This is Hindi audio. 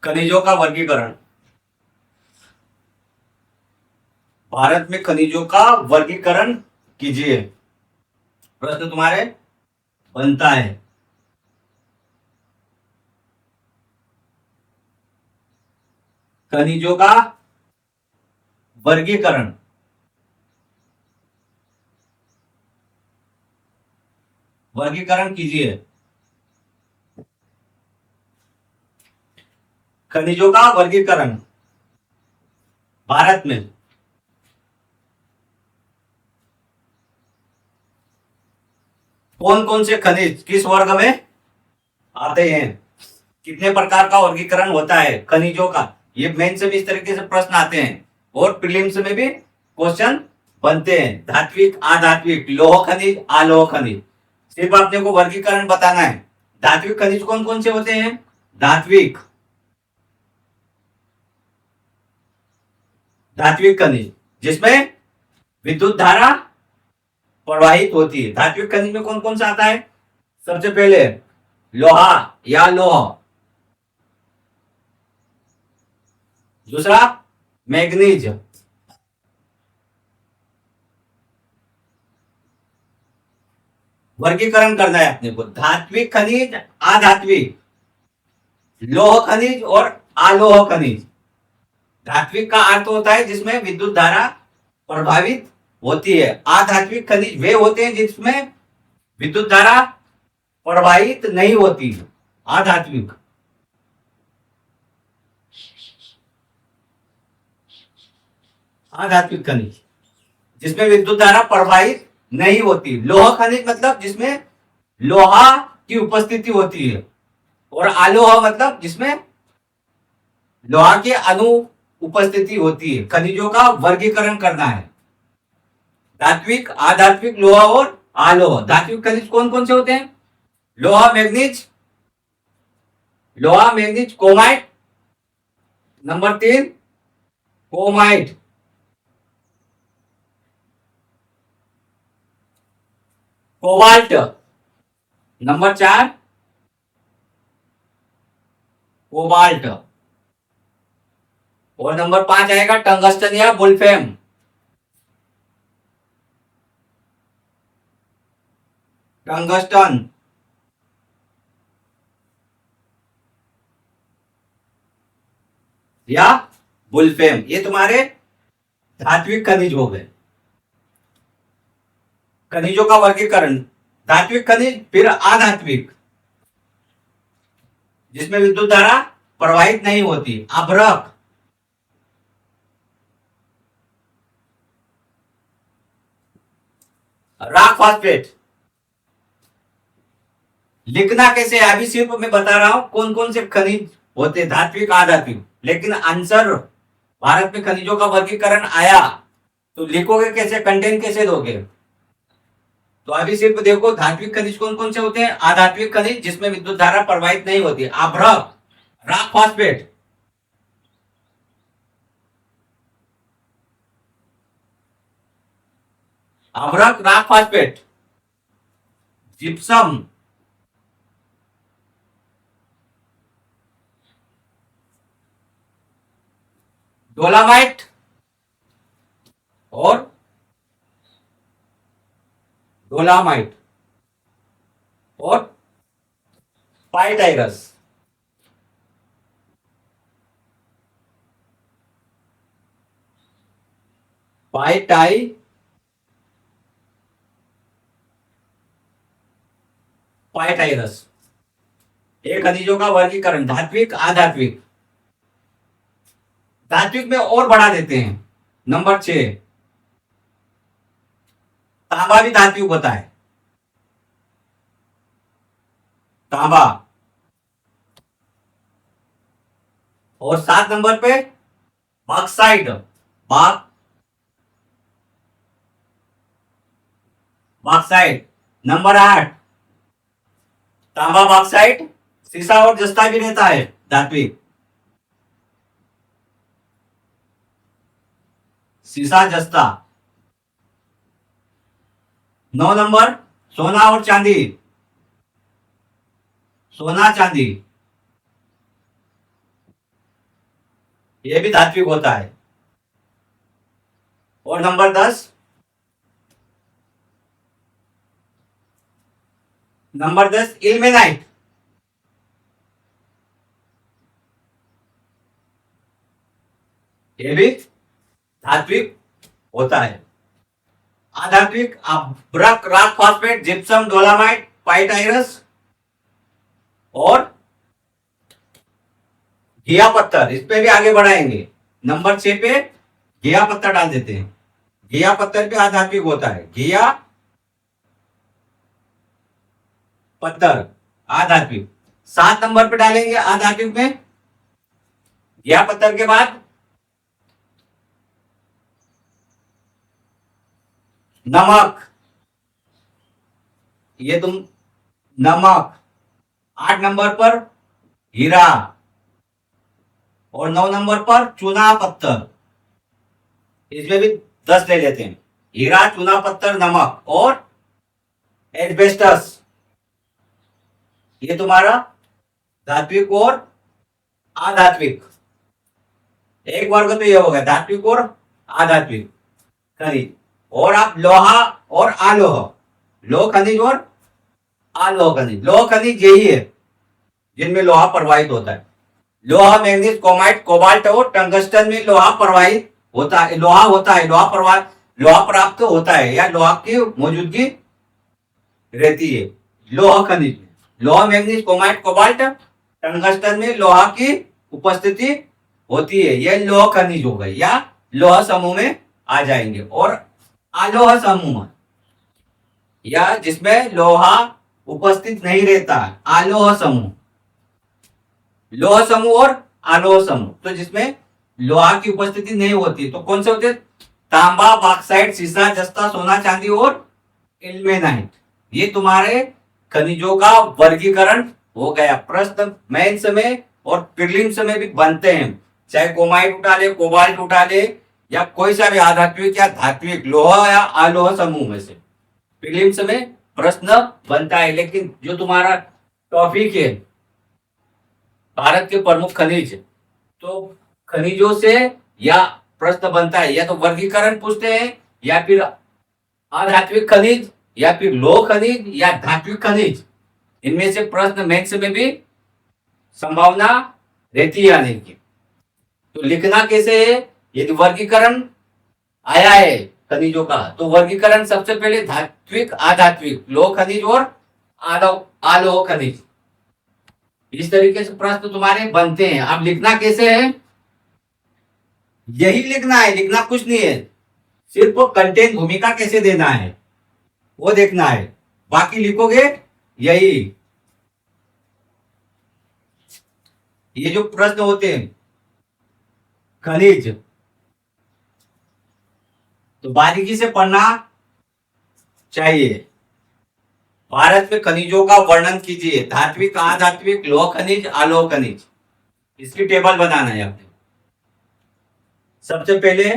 खनिजों का वर्गीकरण। भारत में खनिजों का वर्गीकरण कीजिए। प्रश्न तुम्हारे बनता है। खनिजों का वर्गीकरण। वर्गीकरण कीजिए। खनिजों का वर्गीकरण भारत में कौन कौन से खनिज किस वर्ग में आते हैं, कितने प्रकार का वर्गीकरण होता है खनिजों का। ये मेन से भी इस तरीके से प्रश्न आते हैं और प्रीलिम्स में भी क्वेश्चन बनते हैं। धात्विक, अधात्विक, लौह खनिज, अलोह खनिज, सिर्फ आपने को वर्गीकरण बताना है। धात्विक खनिज कौन कौन से होते हैं? धात्विक धात्विक खनिज जिसमें विद्युत धारा प्रवाहित होती है। धात्विक खनिज में कौन कौन सा आता है? सबसे पहले लोहा या लौह, दूसरा मैग्नीज, वर्गीकरण करना है अपने को। धात्विक खनिज, अधात्विक, लौह खनिज और अलोह खनिज। धात्विक का अर्थ होता है जिसमें विद्युत धारा प्रभावित होती है। अधात्विक खनिज वे होते हैं जिसमें विद्युत धारा प्रवाहित नहीं होती। अधात्विक अधात्विक खनिज जिसमें विद्युत धारा प्रवाहित नहीं होती। लोह खनिज मतलब जिसमें लोहा की उपस्थिति होती है, और अलोह मतलब जिसमें लोहा के अणु उपस्थिति होती है। खनिजों का वर्गीकरण करना है। धात्विक, अधात्विक, लोहा और अलोह। धात्विक खनिज कौन कौन से होते हैं? लोहा manganese chromite, number 3 chromite, cobalt, number 4 cobalt, और नंबर 5 आएगा टंगस्टन या वुल्फ्रेम। टंगस्टन या वुल्फ्रेम, ये तुम्हारे धात्विक खनिज हो गए। खनिजों का वर्गीकरण, धात्विक खनिज, फिर अधात्विक जिसमें विद्युत धारा प्रवाहित नहीं होती। अभ्रक, रॉक फॉस्फेट। लिखना कैसे है अभी सिर्फ मैं बता रहा हूं कौन कौन से खनिज होते, धात्विक अधात्विक, लेकिन आंसर भारत में खनिजों का वर्गीकरण आया तो लिखोगे कैसे, कंटेंट कैसे दोगे। तो अभी सिर्फ देखो धात्विक खनिज कौन कौन से होते हैं। अधात्विक खनिज जिसमें विद्युत धारा प्रवाहित नहीं होती। अभ्रक, रॉक फॉस्फेट, अभ्रक, रॉक फॉस्फेट, जिप्सम, डोलामाइट और डोलामाइट और पाइटाइरस। पाइटाइरस, ये खनिजों का वर्गीकरण धात्विक अधात्विक। धात्विक में और बढ़ा देते हैं, नंबर 6 तांबा भी धात्विक होता है। तांबा, और 7 नंबर पे बॉक्साइट, बॉक्साइट। नंबर 8 तांबा बॉक्साइट, सीसा और जस्ता भी रहता है धात्विक। सीसा जस्ता। 9 नंबर सोना और चांदी, सोना चांदी। ये भी धात्विक होता है। और नंबर 10, इल्मेनाइट। ये भी धात्विक होता है। अधात्विक अब्रक, रॉक फॉस्फेट, जिप्सम, डोलामाइट, पाइटाइरस और घिया पत्थर। इस पे भी आगे बढ़ाएंगे। नंबर 6 पे घिया पत्थर डाल देते हैं। घिया पत्थर भी अधात्विक होता है। घिया पत्थर अधात्विक। 7 नंबर पे डालेंगे अधात्विक में घिया पत्थर के बाद नमक। ये तुम नमक। 8 नंबर पर हीरा और 9 नंबर पर चूना पत्थर। इसमें भी 10 ले लेते हैं। हीरा, चूना पत्थर, नमक और एस्बेस्टस। ये तुम्हारा धात्विक और अधात्विक। एक वर्ग तो ये हो गया धात्विक और अधात्विक खनिज। और आप लोहा और आलोह, लोह खनिज और आलोह खनिज। लोह खनिज यही है जिनमें लोहा प्रवाहित होता है। लोहा, मैग्नीज, क्रोमाइट, कोबाल्ट और टंगस्टन में लोहा प्रवाहित होता है। लोहा होता है, लोहा प्राप्त होता है या लोहा की मौजूदगी रहती है लोहा खनिज में। लोहा, मैग्नीज, क्रोमाइट, कोबाल्ट, टंगस्टन में लोहा की उपस्थिति होती है। यह लोह खनिज हो गए या लोह समूह में आ जाएंगे। और आलोह समूह या जिसमें लोहा उपस्थित नहीं रहता, आलोह समूह। लोह समूह और आलोह समूह, तो जिसमें लोहा की उपस्थिति नहीं होती, तो कौन से होते? तांबा, बॉक्साइट, सीसा, जस्ता, सोना, चांदी और इल्मेनाइट। ये तुम्हारे खनिजों का वर्गीकरण हो गया। प्रश्न मेंस में और प्रीलिम्स में भी बनते हैं, चाहे क्रोमाइट उठा ले, कोबाल्ट उठा ले या कोई सा भी अधात्विक या धात्विक लोहा या आलोह समूह में से प्रीलिम्स में प्रश्न बनता है। लेकिन जो तुम्हारा टॉपिक है भारत के प्रमुख खनिज, तो खनिजों से या प्रश्न बनता है, या तो वर्गीकरण पूछते हैं या फिर अधात्विक खनिज या फिर लोह खनिज या धात्विक खनिज। इनमें से प्रश्न मेंस में भी संभावना रहती है आने की। तो लिखना कैसे है? यदि वर्गीकरण आया है खनिजों का, तो वर्गीकरण सबसे पहले धात्विक, अधात्विक, लोह खनिज और आलोह खनिज। इस तरीके से प्रश्न तुम्हारे बनते हैं। अब लिखना कैसे है? यही लिखना है, लिखना कुछ नहीं है, सिर्फ कंटेंट, भूमिका कैसे देना है वो देखना है। बाकी लिखोगे यही। ये जो प्रश्न होते हैं खनिज, तो बारीकी से पढ़ना चाहिए। भारत में खनिजों का वर्णन कीजिए। धात्विक, अधात्विक, लोह खनिज, आलोह खनिज। इसकी टेबल बनाना है आपने। सबसे पहले